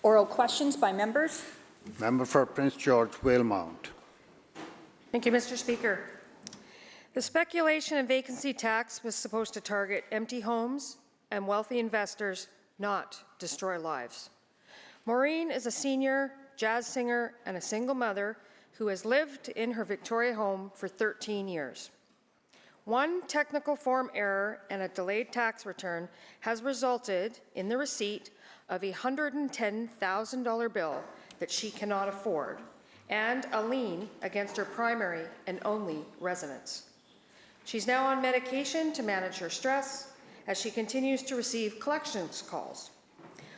Oral questions by members. Member for Prince George, Valemount. Thank you, Mr. Speaker. The speculation and vacancy tax was supposed to target empty homes and wealthy investors, not destroy lives. Maureen is a senior jazz singer and a single mother who has lived in her Victoria home for 13 years. One technical form error and a delayed tax return has resulted in the receipt of a $110,000 bill that she cannot afford and a lien against her primary and only residence. She's now on medication to manage her stress as she continues to receive collections calls.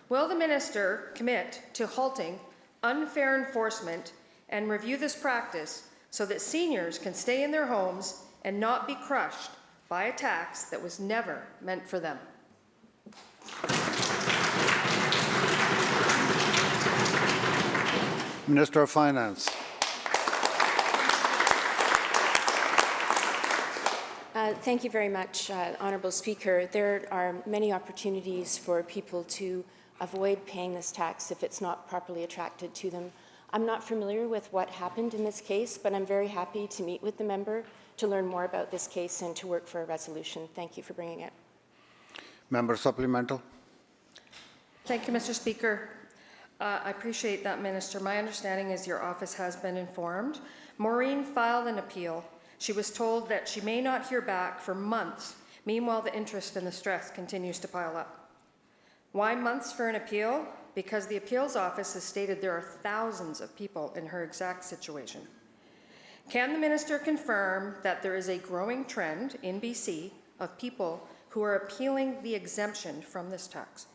Will the minister commit to halting unfair enforcement and review this practice so that seniors can stay in their homes and not be crushed by a tax that was never meant for them? Minister of Finance. Thank you very much, Honourable Speaker. There are many opportunities for people to avoid paying this tax if it's not properly attracted to them. I'm not familiar with what happened in this case, but I'm very happy to meet with the member to learn more about this case and to work for a resolution. Thank you for bringing it. Member supplemental. Thank you, Mr. Speaker. I appreciate that, Minister. My understanding is your office has been informed. Maureen filed an appeal. She was told that she may not hear back for months. Meanwhile, the interest and the stress continues to pile up. Why months for an appeal? Because the appeals office has stated there are thousands of people in her exact situation. Can the minister confirm that there is a growing trend in BC of people who are appealing the exemption from this tax?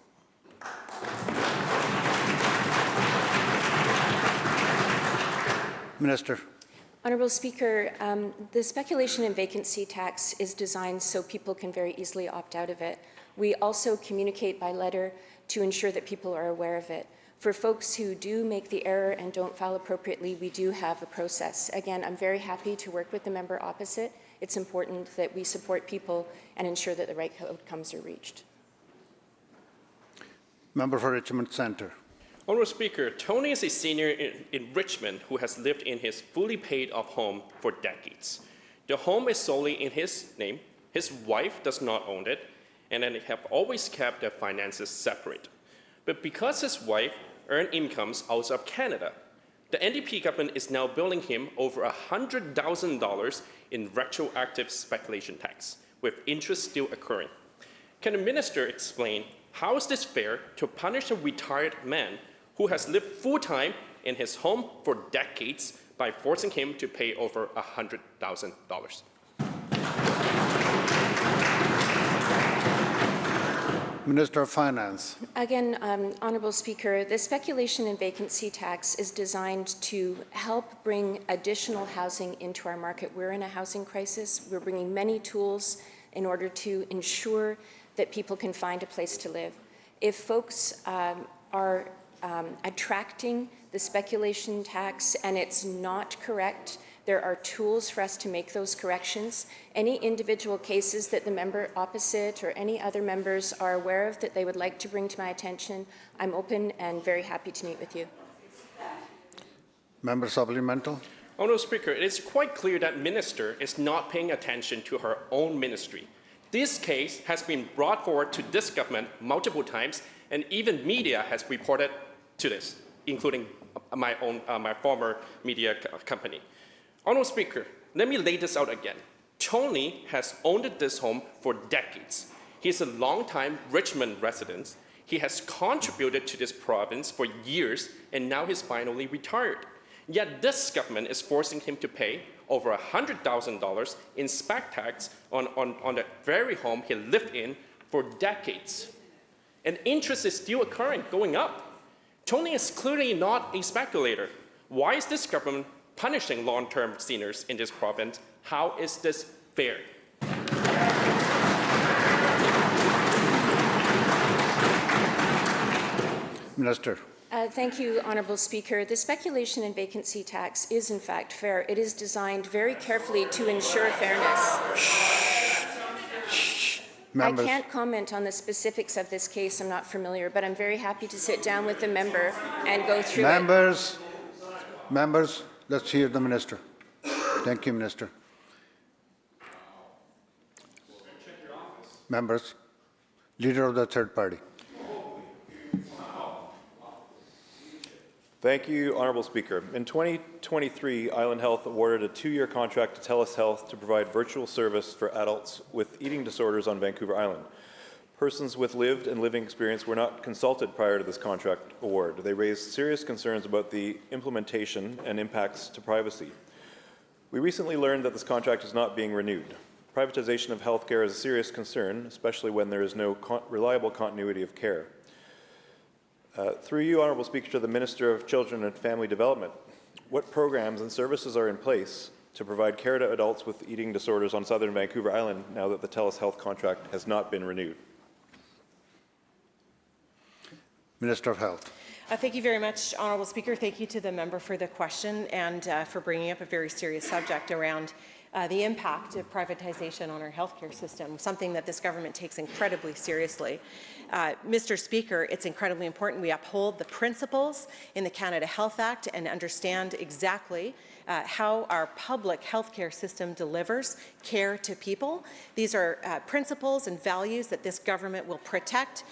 Minister. Honourable Speaker, the speculation and vacancy tax is designed so people can very easily opt out of it. We also communicate by letter to ensure that people are aware of it. For folks who do make the error and don't file appropriately, we do have a process. Again, I'm very happy to work with the member opposite. It's important that we support people and ensure that the right outcomes are reached. Member for Richmond Centre. Honourable Speaker, Tony is a senior in Richmond who has lived in his fully paid-off home for decades. The home is solely in his name. His wife does not own it, and they have always kept their finances separate. But because his wife earned incomes outside of Canada, the NDP government is now billing him over $100,000 in retroactive speculation tax, with interest still occurring. Can the minister explain how is this fair to punish a retired man who has lived full-time in his home for decades by forcing him to pay over $100,000? Minister of Finance. Again, Honourable Speaker, the speculation and vacancy tax is designed to help bring additional housing into our market. We're in a housing crisis. We're bringing many tools in order to ensure that people can find a place to live. If folks are attracting the speculation tax and it's not correct, there are tools for us to make those corrections. Any individual cases that the member opposite or any other members are aware of that they would like to bring to my attention, I'm open and very happy to meet with you. Member supplemental. Honourable Speaker, it is quite clear that minister is not paying attention to her own ministry. This case has been brought forward to this government multiple times, and even media has reported to this, including my former media company. Honourable Speaker, let me lay this out again. Tony has owned this home for decades. He is a long-time Richmond resident. He has contributed to this province for years, and now he's finally retired. Yet this government is forcing him to pay over $100,000 in spec tax on the very home he lived in for decades. And interest is still occurring, going up. Tony is clearly not a speculator. Why is this government punishing long-term seniors in this province? How is this fair? Minister. Thank you, Honourable Speaker. The speculation and vacancy tax is in fact fair. It is designed very carefully to ensure fairness. Members. I can't comment on the specifics of this case. I'm not familiar, but I'm very happy to sit down with the member and go through it. Members, let's hear the minister. Thank you, Minister. Members, Leader of the Third Party. Thank you, Honourable Speaker. In 2023, Island Health awarded a 2-year contract to TELUS Health to provide virtual service for adults with eating disorders on Vancouver Island. Persons with lived and living experience were not consulted prior to this contract award. They raised serious concerns about the implementation and impacts to privacy. We recently learned that this contract is not being renewed. Privatization of healthcare is a serious concern, especially when there is no reliable continuity of care. Through you, Honourable Speaker, to the Minister of Children and Family Development, what programs and services are in place to provide care to adults with eating disorders on southern Vancouver Island now that the TELUS Health contract has not been renewed? Minister of Health. Thank you very much, Honourable Speaker. Thank you to the member for the question and for bringing up a very serious subject around the impact of privatization on our healthcare system, something that this government takes incredibly seriously. Mr. Speaker, it's incredibly important we uphold the principles in the Canada Health Act and understand exactly how our public healthcare system delivers care to people. These are principles and values that this government will protect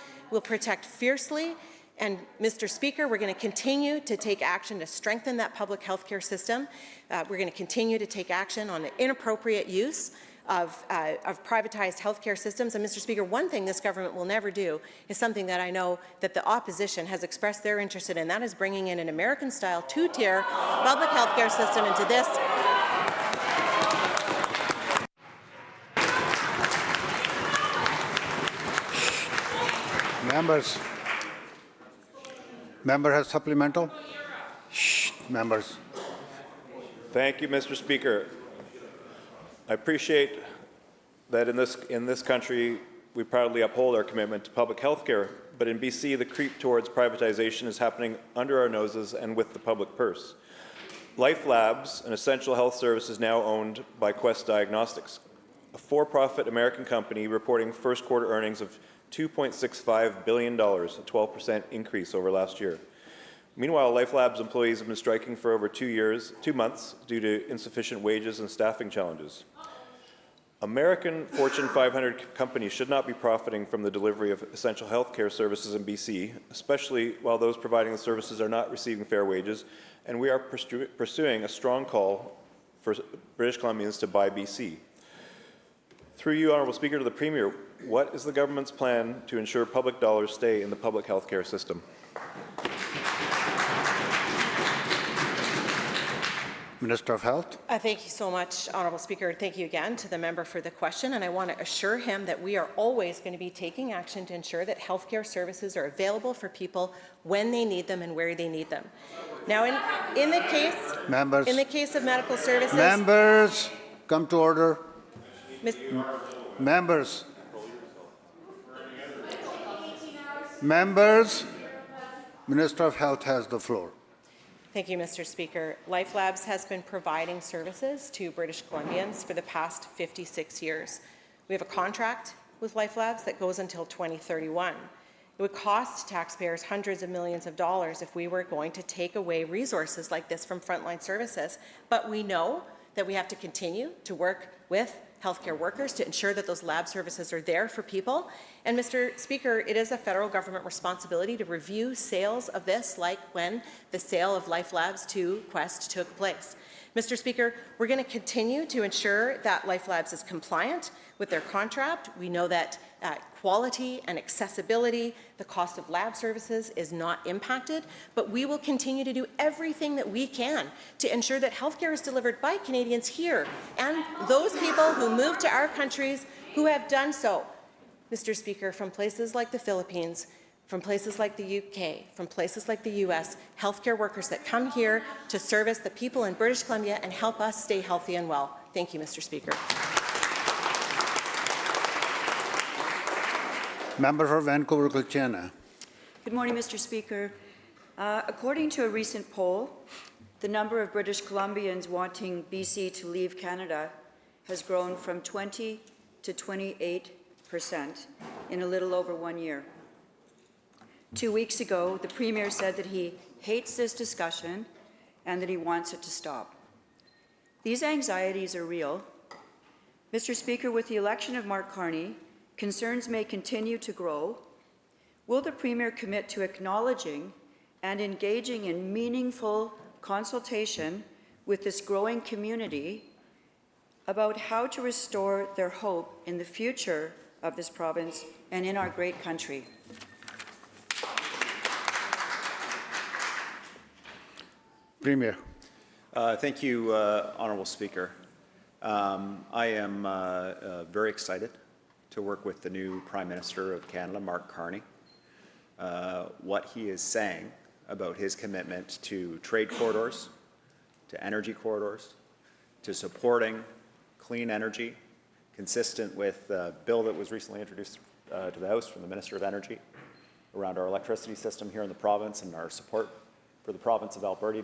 fiercely. And, Mr. Speaker, we're going to continue to take action to strengthen that public health care system. We're going to continue to take action on the inappropriate use of privatized healthcare systems. And, Mr. Speaker, one thing this government will never do is something that I know that the opposition has expressed their interest in, and that is bringing in an American-style two-tier public health care system into this. Members. Member has supplemental? Shh, members. Thank you, Mr. Speaker. I appreciate that in this country we proudly uphold our commitment to public health care, but in BC the creep towards privatization is happening under our noses and with the public purse. Life Labs, an essential health service, is now owned by Quest Diagnostics, a for-profit American company reporting first quarter earnings of $2.65 billion, a 12% increase over last year. Meanwhile, Life Labs employees have been striking for over 2 months due to insufficient wages and staffing challenges. American Fortune 500 companies should not be profiting from the delivery of essential healthcare services in BC, especially while those providing the services are not receiving fair wages, and we are pursuing a strong call for British Columbians to buy BC. Through you, Honourable Speaker, to the Premier, what is the government's plan to ensure public dollars stay in the public health care system? Minister of Health. Thank you so much, Honourable Speaker. Thank you again to the member for the question, and I want to assure him that we are always going to be taking action to ensure that healthcare services are available for people when they need them and where they need them. Now, in the case of medical services, Members, come to order. Members. Members, Minister of Health has the floor. Thank you, Mr. Speaker. Life Labs has been providing services to British Columbians for the past 56 years. We have a contract with Life Labs that goes until 2031. It would cost taxpayers hundreds of millions of dollars if we were going to take away resources like this from frontline services. But we know that we have to continue to work with healthcare workers to ensure that those lab services are there for people. And Mr. Speaker, it is a federal government responsibility to review sales of this, like when the sale of Life Labs to Quest took place. Mr. Speaker, we're going to continue to ensure that Life Labs is compliant with their contract. We know that quality and accessibility, the cost of lab services is not impacted, but we will continue to do everything that we can to ensure that healthcare is delivered by Canadians here and those people who move to our countries who have done so, Mr. Speaker, from places like the Philippines, from places like the UK, from places like the US, healthcare workers that come here to service the people in British Columbia and help us stay healthy and well. Thank you, Mr. Speaker. Member for Vancouver-Kilchena. Good morning, Mr. Speaker. According to a recent poll, the number of British Columbians wanting BC to leave Canada has grown from 20 to 28 in a little over 1 year. 2 weeks ago, the Premier said that he hates this discussion and that he wants it to stop. These anxieties are real. Mr. Speaker, with the election of Mark Carney, concerns may continue to grow. Will the Premier commit to acknowledging and engaging in meaningful consultation with this growing community about how to restore their hope in the future of this province and in our great country? Premier. Thank you, Honourable Speaker. I am very excited to work with the new Prime Minister of Canada, Mark Carney. What he is saying about his commitment to trade corridors, to energy corridors, to supporting clean energy, consistent with the bill that was recently introduced to the House from the Minister of Energy around our electricity system here in the province and our support for the province of Alberta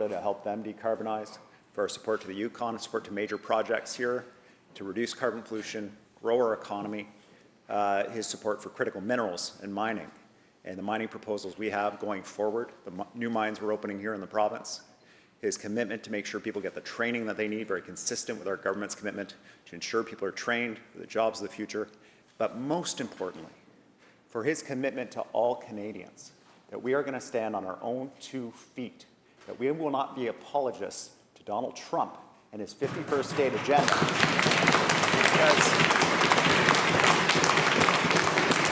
to help them decarbonize, for our support to the Yukon, support to major projects here to reduce carbon pollution, grow our economy, his support for critical minerals and mining, and the mining proposals we have going forward, the new mines we're opening here in the province, his commitment to make sure people get the training that they need, very consistent with our government's commitment to ensure people are trained for the jobs of the future, but most importantly, for his commitment to all Canadians, that we are going to stand on our own 2 feet, that we will not be apologists to Donald Trump and his 51st state agenda. Because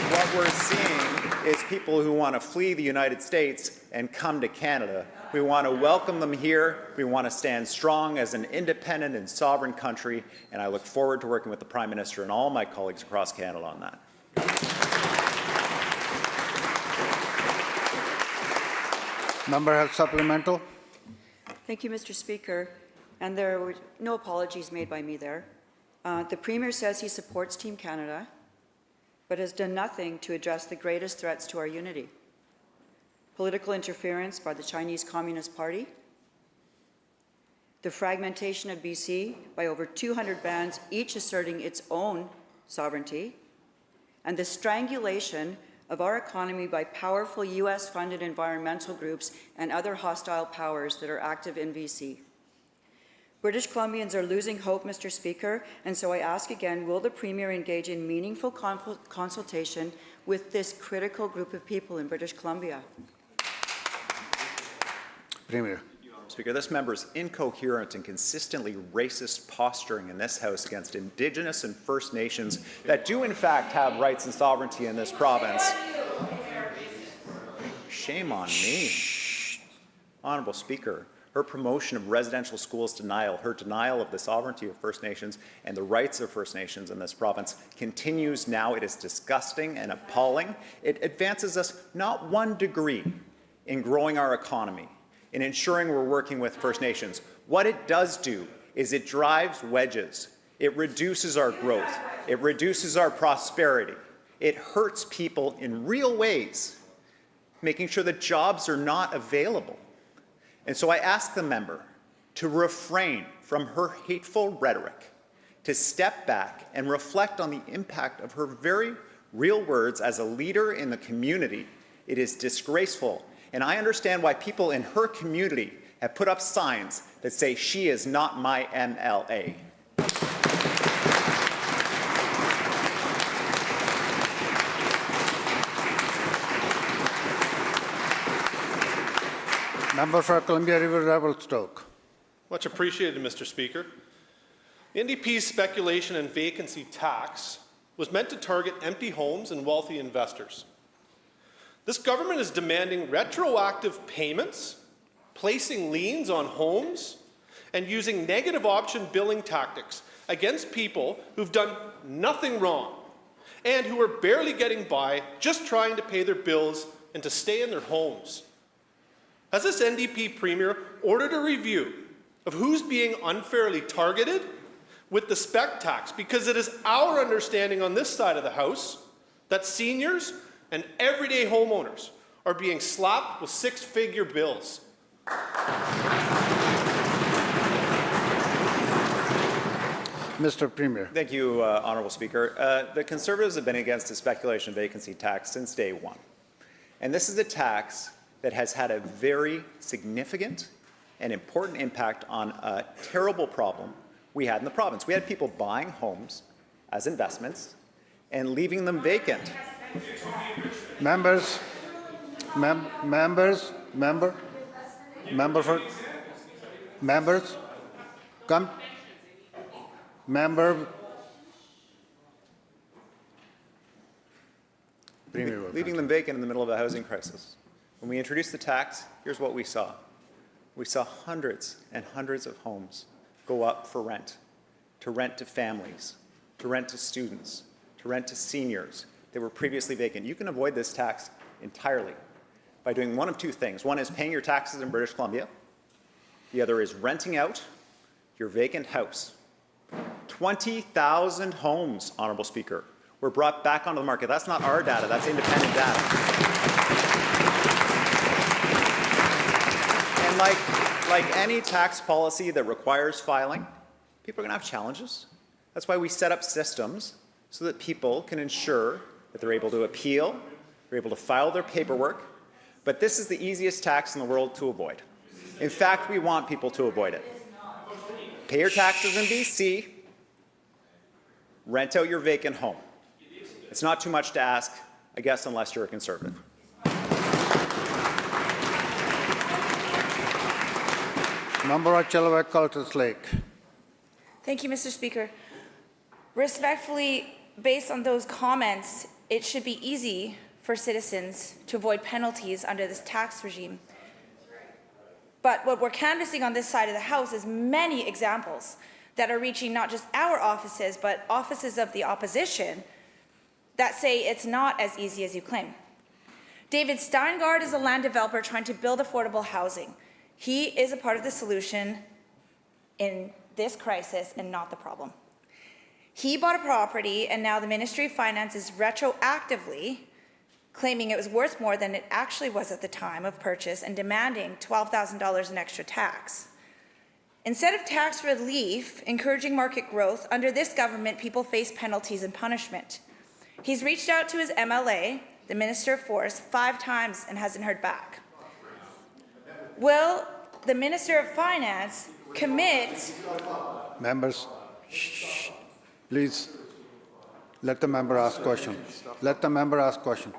what we're seeing is people who want to flee the United States and come to Canada. We want to welcome them here. We want to stand strong as an independent and sovereign country, and I look forward to working with the Prime Minister and all my colleagues across Canada on that. Member has supplemental. Thank you, Mr. Speaker. And there were no apologies made by me there. The Premier says he supports Team Canada, but has done nothing to address the greatest threats to our unity. Political interference by the Chinese Communist Party, the fragmentation of BC by over 200 bands, each asserting its own sovereignty, and the strangulation of our economy by powerful US-funded environmental groups and other hostile powers that are active in BC. British Columbians are losing hope, Mr. Speaker, and so I ask again, will the Premier engage in meaningful consultation with this critical group of people in British Columbia? Premier. Speaker, this member's incoherent and consistently racist posturing in this House against Indigenous and First Nations that do in fact have rights and sovereignty in this province. Shame on me. Honourable Speaker, her promotion of residential schools denial, her denial of the sovereignty of First Nations and the rights of First Nations in this province continues now. It is disgusting and appalling. It advances us not 1 degree in growing our economy, in ensuring we're working with First Nations. What it does do is it drives wedges. It reduces our growth. It reduces our prosperity. It hurts people in real ways, making sure that jobs are not available. And so I ask the member to refrain from her hateful rhetoric, to step back and reflect on the impact of her very real words as a leader in the community. It is disgraceful. And I understand why people in her community have put up signs that say she is not my MLA. Member for Columbia River Revelstoke. Much appreciated, Mr. Speaker. The NDP's speculation and vacancy tax was meant to target empty homes and wealthy investors. This government is demanding retroactive payments, placing liens on homes, and using negative option billing tactics against people who've done nothing wrong and who are barely getting by just trying to pay their bills and to stay in their homes. Has this NDP Premier ordered a review of who's being unfairly targeted with the spec tax? Because it is our understanding on this side of the House that seniors and everyday homeowners are being slapped with 6-figure bills. Mr. Premier. Thank you, Honourable Speaker. The Conservatives have been against the speculation vacancy tax since day one. And this is a tax that has had a very significant and important impact on a terrible problem we had in the province. We had people buying homes as investments and leaving them vacant. Members, members, come. Member. Premier will Leaving them vacant in the middle of a housing crisis. When we introduced the tax, here's what we saw. We saw hundreds and hundreds of homes go up for rent to families, to rent to students, to rent to seniors that were previously vacant. You can avoid this tax entirely by doing one of two things. One is paying your taxes in British Columbia. The other is renting out your vacant house. 20,000 homes, Honourable Speaker, were brought back onto the market. That's not our data, that's independent data. And like any tax policy that requires filing, people are going to have challenges. That's why we set up systems so that people can ensure that they're able to appeal, they're able to file their paperwork. But this is the easiest tax in the world to avoid. In fact, we want people to avoid it. Pay your taxes in BC, rent out your vacant home. It's not too much to ask, I guess, unless you're a Conservative. Member of Chilliwack, Cultus Lake. Thank you, Mr. Speaker. Respectfully, based on those comments, it should be easy for citizens to avoid penalties under this tax regime. But what we're canvassing on this side of the House is many examples that are reaching not just our offices, but offices of the opposition that say it's not as easy as you claim. David Steingard is a land developer trying to build affordable housing. He is a part of the solution in this crisis and not the problem. He bought a property, and now the Ministry of Finance is retroactively claiming it was worth more than it actually was at the time of purchase and demanding $12,000 in extra tax. Instead of tax relief encouraging market growth, under this government, people face penalties and punishment. He's reached out to his MLA, the Minister of Forests, 5 times and hasn't heard back. Will the Minister of Finance commit... Members, shh, please, let the member ask question. Let the member ask question.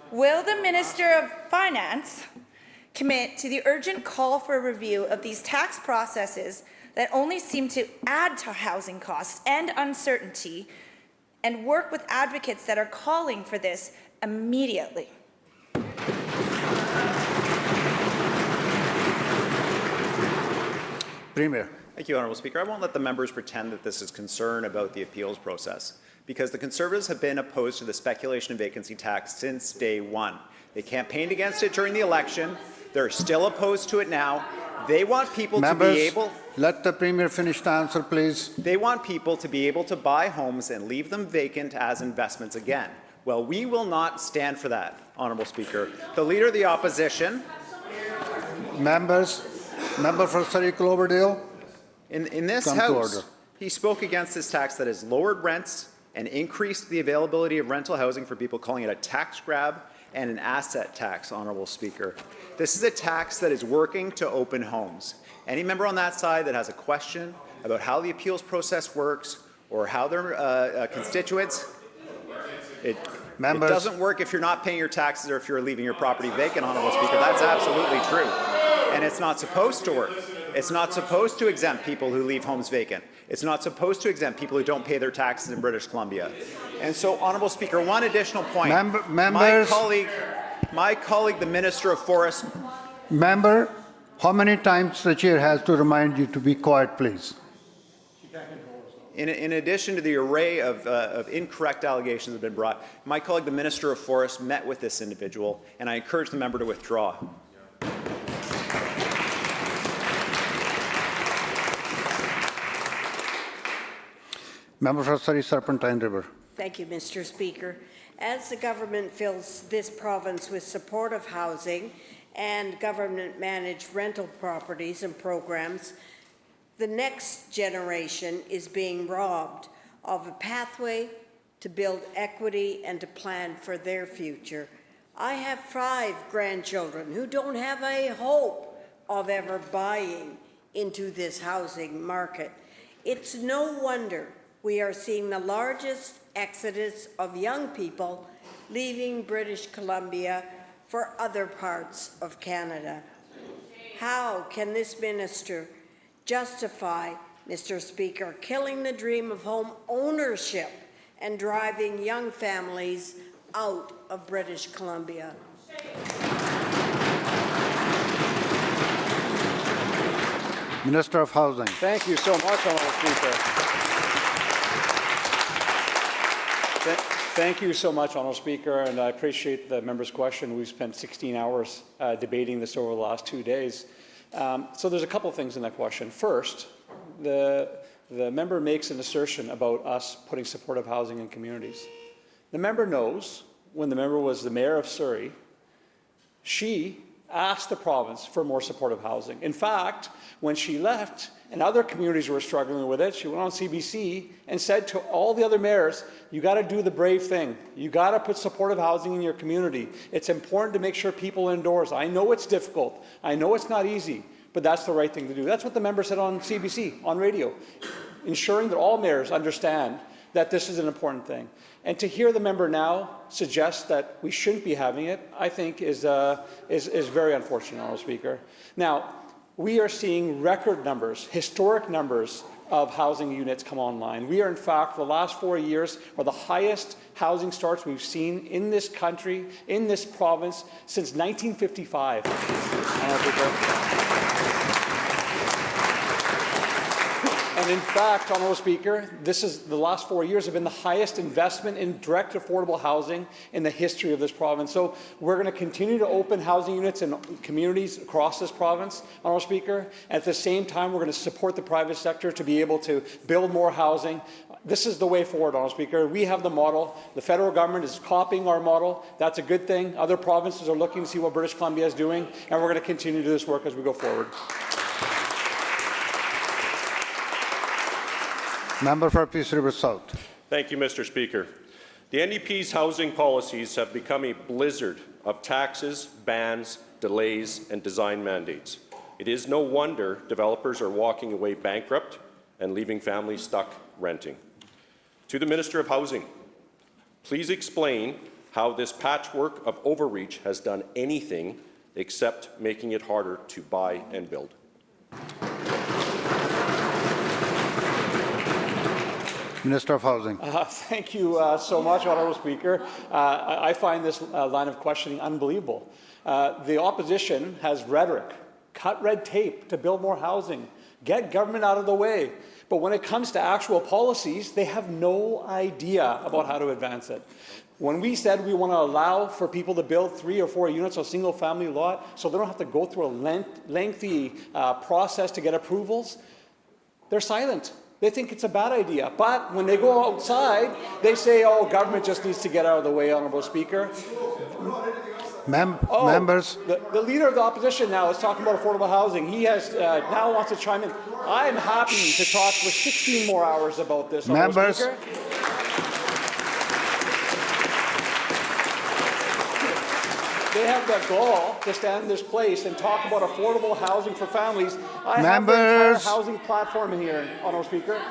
Will the Minister of Finance commit to the urgent call for a review of these tax processes that only seem to add to housing costs and uncertainty, and work with advocates that are calling for this immediately? Premier. Thank you, Honourable Speaker. I won't let the members pretend that this is concern about the appeals process, because the Conservatives have been opposed to the speculation and vacancy tax since day one. They campaigned against it during the election. They're still opposed to it now. They want people to be able... Let the Premier finish the answer, please. They want people to be able to buy homes and leave them vacant as investments again. Well, we will not stand for that, Honourable Speaker. The Leader of the Opposition... Members, member for Surrey Cloverdale. In this House, he spoke against this tax that has lowered rents and increased the availability of rental housing for people, calling it a tax grab and an asset tax, Honourable Speaker. This is a tax that is working to open homes. Any member on that side that has a question about how the appeals process works or how their constituents, it doesn't work if you're not paying your taxes or if you're leaving your property vacant, Honourable Speaker. That's absolutely true. And it's not supposed to work. It's not supposed to exempt people who leave homes vacant. It's not supposed to exempt people who don't pay their taxes in British Columbia. And so, Honourable Speaker, one additional point. Members, my colleague, the Minister of Forests. Member, how many times the chair has to remind you to be quiet, please? In addition to the array of incorrect allegations that have been brought, my colleague, the Minister of Forests, met with this individual, and I encourage the member to withdraw. Member for Surrey Serpentine River. Thank you, Mr. Speaker. As the government fills this province with supportive housing and government-managed rental properties and programs, the next generation is being robbed of a pathway to build equity and to plan for their future. I have 5 grandchildren who don't have a hope of ever buying into this housing market. It's no wonder we are seeing the largest exodus of young people leaving British Columbia for other parts of Canada. How can this minister justify, Mr. Speaker, killing the dream of home ownership and driving young families out of British Columbia? Minister of Housing. Thank you so much, Honourable Speaker. Thank you so much, Honourable Speaker, and I appreciate the member's question. We've spent 16 hours debating this over the last 2 days. So there's a couple of things in that question. First, the member makes an assertion about us putting supportive housing in communities. The member knows when the member was the mayor of Surrey, she asked the province for more supportive housing. In fact, when she left and other communities were struggling with it, she went on CBC and said to all the other mayors, you got to do the brave thing. You got to put supportive housing in your community. It's important to make sure people are indoors. I know it's difficult. I know it's not easy, but that's the right thing to do. That's what the member said on CBC, on radio, ensuring that all mayors understand that this is an important thing. And to hear the member now suggest that we shouldn't be having it, I think is very unfortunate, Honourable Speaker. Now, we are seeing record numbers, historic numbers of housing units come online. We are, in fact, the last 4 years are the highest housing starts we've seen in this country, in this province, since 1955. Honourable Speaker. And in fact, Honourable Speaker, the last 4 years have been the highest investment in direct affordable housing in the history of this province. So we're going to continue to open housing units in communities across this province, Honourable Speaker. At the same time, we're going to support the private sector to be able to build more housing. This is the way forward, Honourable Speaker. We have the model. The federal government is copying our model. That's a good thing. Other provinces are looking to see what British Columbia is doing, and we're going to continue to do this work as we go forward. Member for Peace River South. Thank you, Mr. Speaker. The NDP's housing policies have become a blizzard of taxes, bans, delays, and design mandates. It is no wonder developers are walking away bankrupt and leaving families stuck renting. To the Minister of Housing, please explain how this patchwork of overreach has done anything except making it harder to buy and build. Minister of Housing. Thank you so much, Honourable Speaker. I find this line of questioning unbelievable. The opposition has rhetoric, cut red tape to build more housing, get government out of the way. But when it comes to actual policies, they have no idea about how to advance it. When we said we want to allow for people to build 3 or 4 units on a single-family lot so they don't have to go through a lengthy process to get approvals, they're silent. They think it's a bad idea. But when they go outside, they say, oh, government just needs to get out of the way, Honourable Speaker. Members. The leader of the opposition now is talking about affordable housing. He has now wants to chime in. I'm happy to talk for 16 more hours about this, Honourable Speaker. They have the gall to stand in this place and talk about affordable housing for families. I have the entire housing platform in here, Honourable Speaker.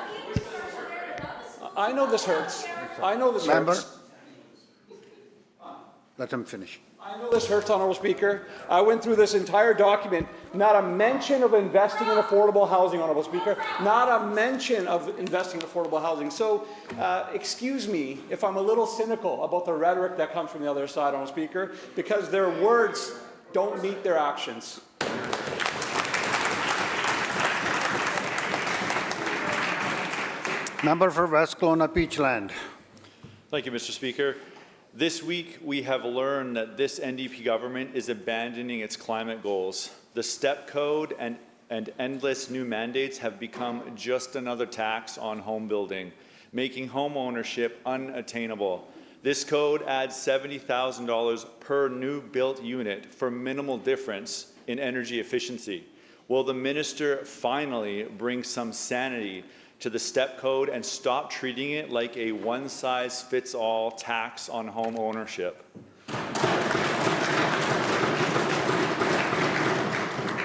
I know this hurts. I know this hurts. Let him finish. I know this hurts, Honourable Speaker. I went through this entire document. Not a mention of investing in affordable housing, Honourable Speaker. Not a mention of investing in affordable housing. So, excuse me if I'm a little cynical about the rhetoric that comes from the other side, Honourable Speaker, because their words don't meet their actions. Member for West Kelowna Peachland. Thank you, Mr. Speaker. This week, we have learned that this NDP government is abandoning its climate goals. The STEP code and endless new mandates have become just another tax on home building, making home ownership unattainable. This code adds $70,000 per new built unit for minimal difference in energy efficiency. Will the minister finally bring some sanity to the step code and stop treating it like a one-size-fits-all tax on home ownership?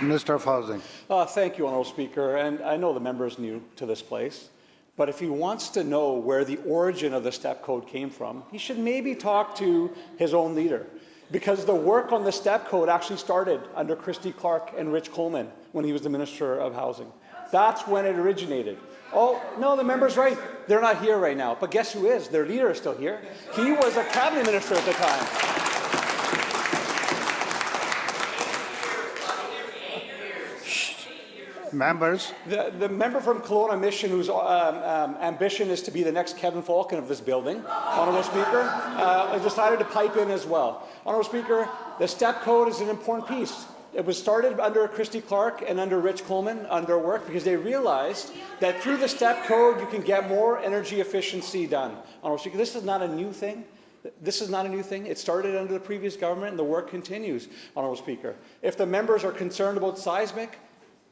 Minister of Housing. Thank you, Honourable Speaker. And I know the member is new to this place, but if he wants to know where the origin of the step code came from, he should maybe talk to his own leader. Because the work on the step code actually started under Christy Clark and Rich Coleman when he was the Minister of Housing. That's when it originated. Oh, no, the member's right. They're not here right now. But guess who is? Their leader is still here. He was a cabinet minister at the time. Members. The member from Kelowna Mission, whose ambition is to be the next Kevin Falcon of this building, Honourable Speaker, decided to pipe in as well. Honourable Speaker, the step code is an important piece. It was started under Christy Clark and under Rich Coleman under work because they realized that through the step code you can get more energy efficiency done. Honourable Speaker, this is not a new thing. This is not a new thing. It started under the previous government and the work continues, Honourable Speaker. If the members are concerned about seismic,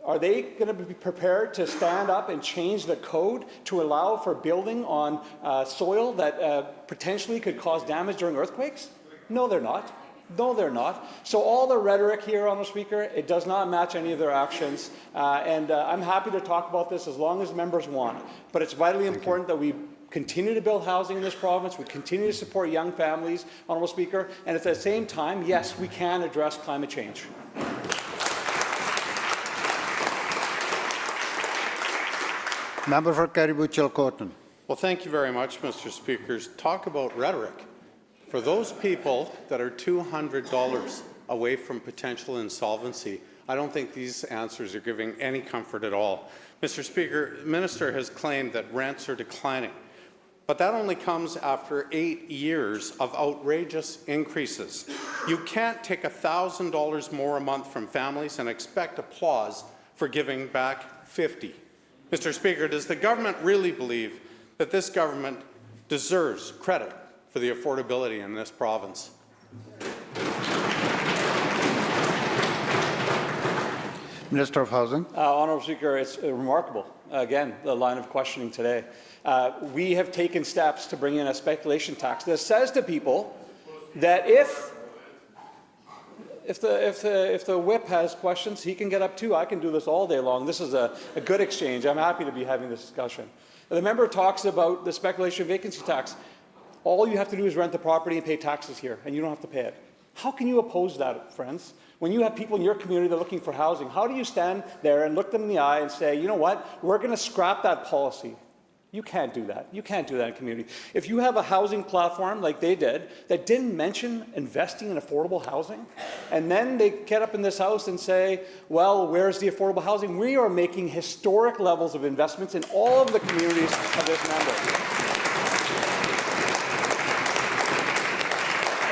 are they going to be prepared to stand up and change the code to allow for building on soil that potentially could cause damage during earthquakes? No, they're not. No, they're not. So all the rhetoric here, Honourable Speaker, it does not match any of their actions. I'm happy to talk about this as long as members want. But it's vitally important that we continue to build housing in this province. We continue to support young families, Honourable Speaker. And at the same time, yes, we can address climate change. Member for Caribou-Chilcotin. Well, thank you very much, Mr. Speaker. Talk about rhetoric. For those people that are $200 away from potential insolvency, I don't think these answers are giving any comfort at all. Mr. Speaker, the minister has claimed that rents are declining, but that only comes after 8 years of outrageous increases. You can't take $1,000 more a month from families and expect applause for giving back $50. Mr. Speaker, does the government really believe that this government deserves credit for the affordability in this province? Minister of Housing. Honourable Speaker, it's remarkable, again, the line of questioning today. We have taken steps to bring in a speculation tax that says to people that if the whip has questions, he can get up too. I can do this all day long. This is a good exchange. I'm happy to be having this discussion. The member talks about the speculation vacancy tax. All you have to do is rent the property and pay taxes here, and you don't have to pay it. How can you oppose that, friends? When you have people in your community that are looking for housing, how do you stand there and look them in the eye and say, you know what, we're going to scrap that policy? You can't do that. You can't do that in a community. If you have a housing platform like they did that didn't mention investing in affordable housing, and then they get up in this house and say, well, where's the affordable housing? We are making historic levels of investments in all of the communities of this member.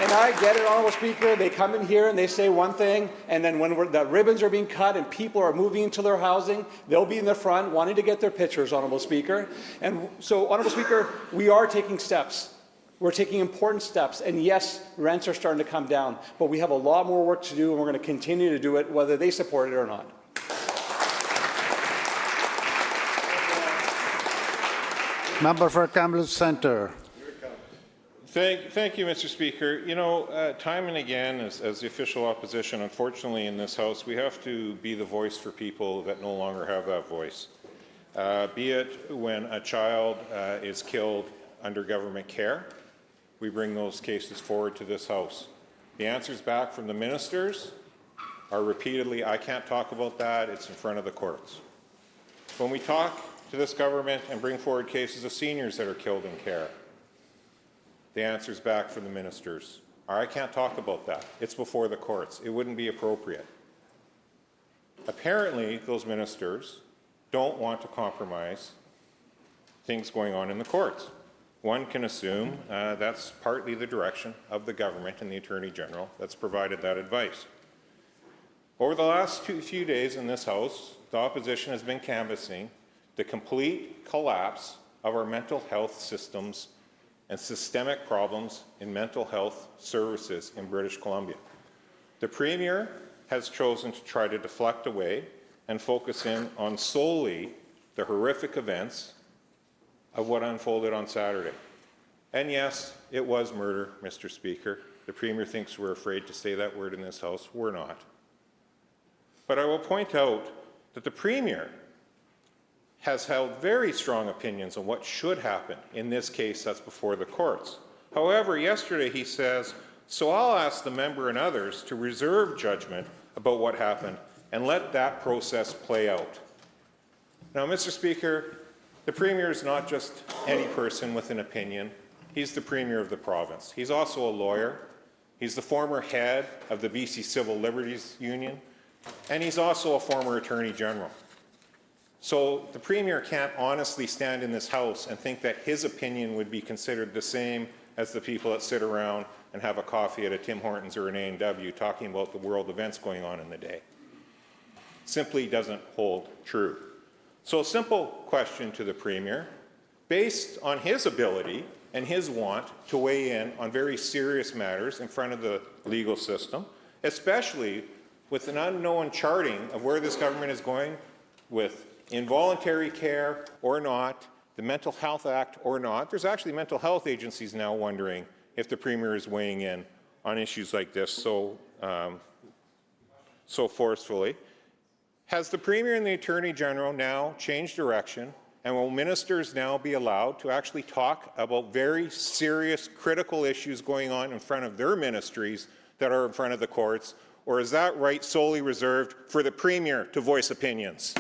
And I get it, Honourable Speaker, they come in here and they say one thing, and then when the ribbons are being cut and people are moving into their housing, they'll be in the front wanting to get their pictures, Honourable Speaker. And so, Honourable Speaker, we are taking steps. We're taking important steps, and yes, rents are starting to come down, but we have a lot more work to do, and we're going to continue to do it, whether they support it or not. Member for Kamloops Centre. Thank you, Mr. Speaker. You know, time and again, as the official opposition, unfortunately, in this House, we have to be the voice for people that no longer have that voice. Be it when a child is killed under government care, we bring those cases forward to this House. The answers back from the ministers are repeatedly, I can't talk about that, it's in front of the courts. When we talk to this government and bring forward cases of seniors that are killed in care, the answers back from the ministers are, I can't talk about that. It's before the courts. It wouldn't be appropriate. Apparently, those ministers don't want to compromise things going on in the courts. One can assume that's partly the direction of the government and the Attorney General that's provided that advice. Over the last few days in this House, the opposition has been canvassing the complete collapse of our mental health systems and systemic problems in mental health services in British Columbia. The Premier has chosen to try to deflect away and focus in on solely the horrific events of what unfolded on Saturday. And yes, it was murder, Mr. Speaker. The Premier thinks we're afraid to say that word in this House. We're not. But I will point out that the Premier has held very strong opinions on what should happen in this case that's before the courts. However, yesterday he says, so I'll ask the member and others to reserve judgment about what happened and let that process play out. Now, Mr. Speaker, the Premier is not just any person with an opinion. He's the Premier of the province. He's also a lawyer. He's the former head of the BC Civil Liberties Union, and he's also a former Attorney General. So the Premier can't honestly stand in this House and think that his opinion would be considered the same as the people that sit around and have a coffee at a Tim Hortons or an A&W talking about the world events going on in the day. Simply doesn't hold true. So a simple question to the Premier, based on his ability and his want to weigh in on very serious matters in front of the legal system, especially with an unknown charting of where this government is going with involuntary care or not, the Mental Health Act or not. There's actually mental health agencies now wondering if the Premier is weighing in on issues like this so forcefully. Has the Premier and the Attorney General now changed direction, and will ministers now be allowed to actually talk about very serious, critical issues going on in front of their ministries that are in front of the courts, or is that right solely reserved for the Premier to voice opinions?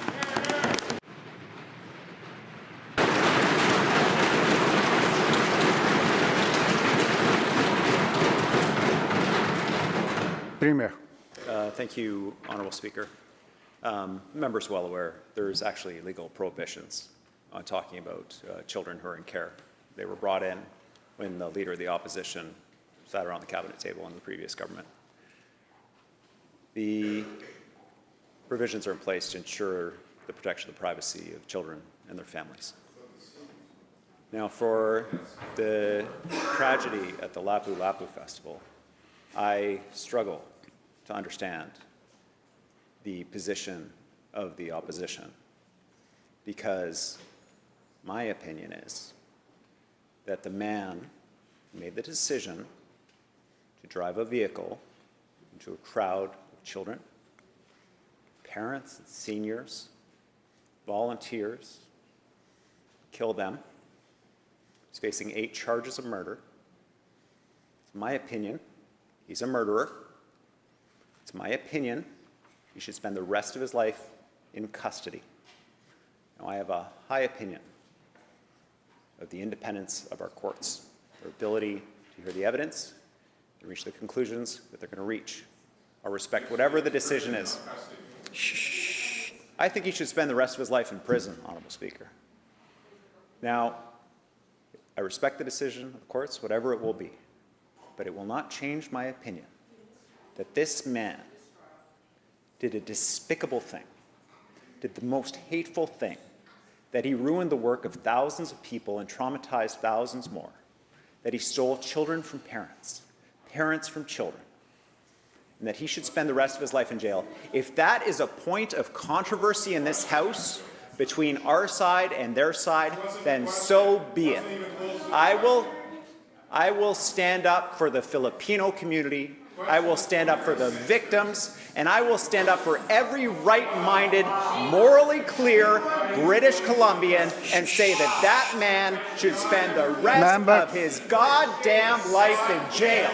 Premier. Thank you, Honourable Speaker. Members well aware there's actually legal prohibitions on talking about children who are in care. They were brought in when the Leader of the Opposition sat around the cabinet table in the previous government. The provisions are in place to ensure the protection of the privacy of children and their families. Now, for the tragedy at the Lapu Lapu Festival, I struggle to understand the position of the opposition, because my opinion is that the man who made the decision to drive a vehicle into a crowd of children, parents and seniors, volunteers, kill them, is facing 8 charges of murder. It's my opinion he's a murderer. It's my opinion he should spend the rest of his life in custody. Now, I have a high opinion of the independence of our courts, their ability to hear the evidence, to reach the conclusions that they're going to reach. I'll respect whatever the decision is. I think he should spend the rest of his life in prison, Honourable Speaker. Now, I respect the decision of the courts, whatever it will be, but it will not change my opinion that this man did a despicable thing, did the most hateful thing, that he ruined the work of thousands of people and traumatized thousands more, that he stole children from parents, parents from children, and that he should spend the rest of his life in jail. If that is a point of controversy in this House between our side and their side, then so be it. I will stand up for the Filipino community. I will stand up for the victims, and I will stand up for every right-minded, morally clear British Columbian and say that that man should spend the rest of his goddamn life in jail.